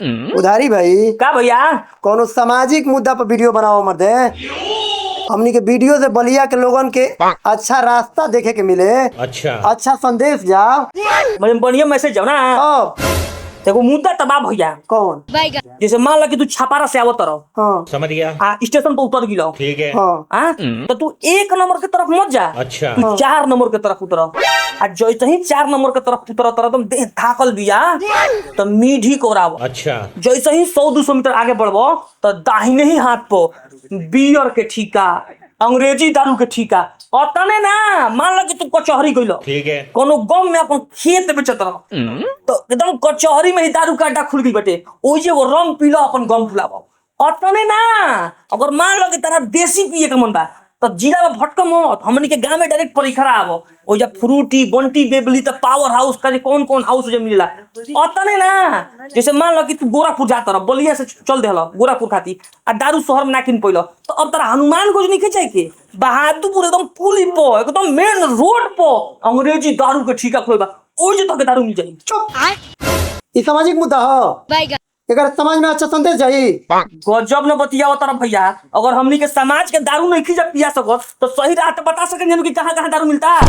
उधारी भाई का भैया? कोनो सामाजिक मुद्दा पर वीडियो बनाओ मर्दे। हमनी के वीडियो से बलिया के लोगन के अच्छा रास्ता देखे के मिले, अच्छा संदेश जाओ, बढ़िया मैसेज जाओ ना। देखो मुद्दा तबाह भैया। कौन? जैसे मान लो कि तू छपारा से आवत रहो, हाँ समझ गया। स्टेशन पर उतर गिलो, ठीक है। हाँ तो तू 1 नंबर के तरफ मत जा, अच्छा। तू 4 नंबर के तरफ उतर। जैसे ही 4 नंबर के तरफ उतर तुम देह थाकल बिया तो मीठी कोराव। अच्छा। जैसे ही 100-200 मीटर आगे बढ़बो तो दाहिने ही हाथ पर बियर के ठीका, अंग्रेजी दारू के ठीका, अतने ना मान लो कि तू कचहरी गइलो, ठीक है। कोनो गम में अपन खेत बेचत रहो, तो एकदम कचहरी में ही दारू का अड्डा खुल गई बेटे, ओइ जे वो रंग पीलो अपन गम फुलाबो। अतने ना अगर मान लो कि तेरा देसी पिए के मन बा तो जिला में भटक मत, हमनी के गांव में डायरेक्ट परिखरा आवो। ओ जब फ्रूटी बंटी बेबली तो पावर हाउस का कौन कौन हाउस जो मिलेला अतने ना। जैसे मान लो कि तू गोरापुर जाता रह, बलिया से चल देहला गोरापुर खाती आ दारू शहर में ना किन पइलो, तो अब तेरा हनुमानगंज नहीं जाए के, बहादुरपुर एकदम पुली पर एकदम मेन रोड पर अंग्रेजी दारू के ठीका खोलबा, ओइ जे तक दारू मिल जाई। ये सामाजिक मुद्दा हो, अगर समाज में अच्छा संदेश जाई। गजब न बतिया तरफ भैया। अगर हमनी के समाज के दारू नहीं खींचा पिया सकत तो सही रात बता सकेंगे कि कहाँ कहाँ दारू मिलता है।